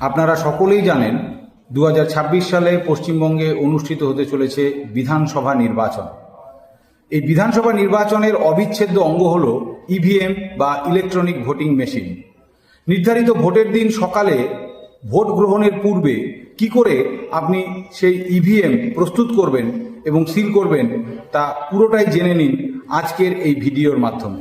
আপনারা সকলেই জানেন 2026 সালে পশ্চিমবঙ্গে অনুষ্ঠিত হতে চলেছে বিধানসভা নির্বাচন। এই বিধানসভা নির্বাচনের অবিচ্ছেদ্য অঙ্গ হল ইভিএম বা ইলেকট্রনিক ভোটিং মেশিন। নির্ধারিত ভোটের দিন সকালে ভোট গ্রহণের পূর্বে কি করে আপনি সেই ইভিএম প্রস্তুত করবেন এবং সিল করবেন তা পুরোটাই জেনে নিন আজকের এই ভিডিওর মাধ্যমে।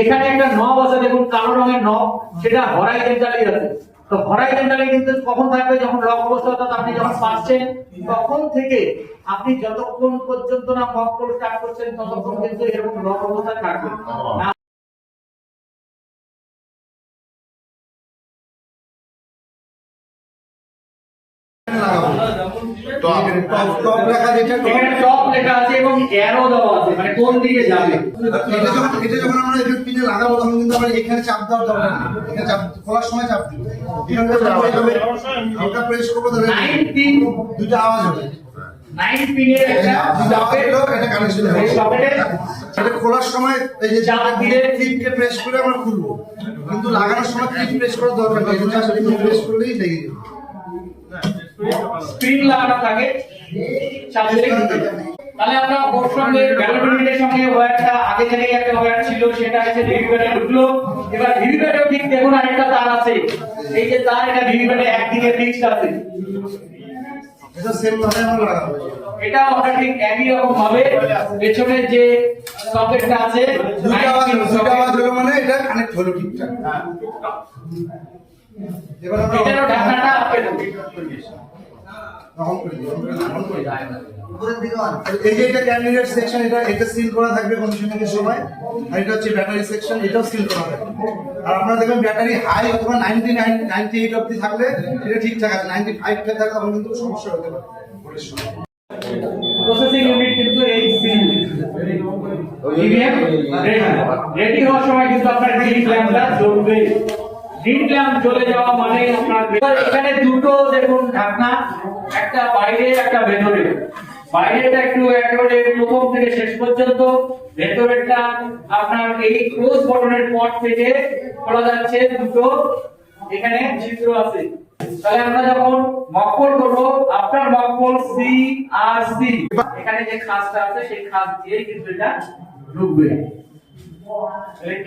এখানে একটা নব আছে, দেখুন কালো রঙের নব, সেটা হরাইজন্টালি আছে। তো হরাইজন্টালি কিন্তু কখন থাকবে? যখন লক অবস্থা, অর্থাৎ আপনি যখন পাচ্ছেন তখন থেকে আপনি যতক্ষণ পর্যন্ত না মকপল স্টার্ট করছেন ততক্ষণ কিন্তু এরকম লক অবস্থায় থাকবে। টপ লেখা যেটা এখানে টপ লেখা আছে এবং অ্যারো দেওয়া আছে, মানে কোন দিকে যাবে। এটা যখন আমরা এখানে পিনে লাগাবো তখন কিন্তু আমরা এখানে চাপ দেওয়ার দরকার নেই। এখানে চাপ খোলার সময় চাপ দিব। এখানে আমরা প্রেস করব, ধরে 9 পিন দুটো আওয়াজ হবে। 9 পিনের একটা সকেট, এটা কানেকশন হবে। এই সকেটে এটা খোলার সময় এই যে চাপ দিলে ক্লিপকে প্রেস করে আমরা খুলবো, কিন্তু লাগানোর সময় ক্লিপ প্রেস করার দরকার নেই। এটা জাস্ট প্রেস করলেই লেগে যাবে। স্ক্রিন লাগানো থাকে, চাপ দিলে তাহলে আমরা ওর সঙ্গে ব্যালট সঙ্গে ওয়্যারটা আগে থেকে একটা ওয়্যার ছিল, সেটা হচ্ছে ভিভিপ্যাটে ঢুকলো। এবার ভিভিপ্যাটেও ঠিক দেখুন আরেকটা তার আছে, এই যে তার, এটা ভিভিপ্যাটে একদিকে ফিক্সড আছে। এটা সেম ভাবে আমরা লাগাবো। এটা আমরা ঠিক একই রকম ভাবে পেছনে যে সকেটটা আছে দুটো আওয়াজ হলো মানে এটা কানেক্ট হলো ঠিকঠাক। এবার আমরা এটারও ঢাকনাটা আপেল অন করে দিই, এই যে এটা ক্যান্ডিডেট সেকশন, এটা সিল করা থাকবে কন্ডিশনিং এর সময়। আর এটা হচ্ছে ব্যাটারি সেকশন, এটাও সিল করা থাকবে। আর আপনারা দেখবেন ব্যাটারি হাই অথবা 98 অবধি থাকলে এটা ঠিকঠাক আছে। 95 তে থাকলে তখন কিন্তু সমস্যা হতে পারে। প্রসেসিং ইউনিট কিন্তু এই সিল ইভিএম রেডি হওয়ার সময় কিন্তু আপনার গ্রিন ল্যাম্পটা জ্বলবে। গ্রিন ল্যাম্প জ্বলে যাওয়া মানে আপনার এখানে দুটো দেখুন ঢাকনা, একটা বাইরে একটা ভেতরে। বাইরেটা একটু একেবারে প্রথম থেকে শেষ পর্যন্ত, ভেতরেরটা আপনার এই ক্লোজ বটনের পর থেকে খোলা যাচ্ছে দুটো, এখানে ছিদ্র আছে। তাহলে আমরা যখন মকপল করব, আপনার মকপল সি আর সি, এখানে যে খাঁজটা আছে সেই খাঁজ দিয়ে কিন্তু এটা ঢুকবে।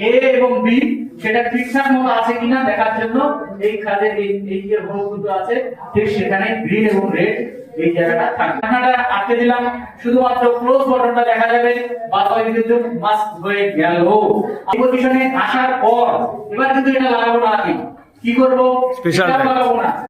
এ এবং বি সেটা ঠিকঠাক মতো আছে কিনা দেখার জন্য এই খাঁজের এই যে হোল দুটো আছে ঠিক সেখানে গ্রিন এবং রেড এই জায়গাটা থাকবে। ঢাকনাটা আটকে দিলাম, শুধুমাত্র ক্লোজ বটনটা দেখা যাবে, বাদ বাকি কিন্তু মাস্ক হয়ে গেল। এই পজিশনে আসার পর এবার কিন্তু এটা লাগাবো না, কি করব? স্পেশাল লাগাবো না।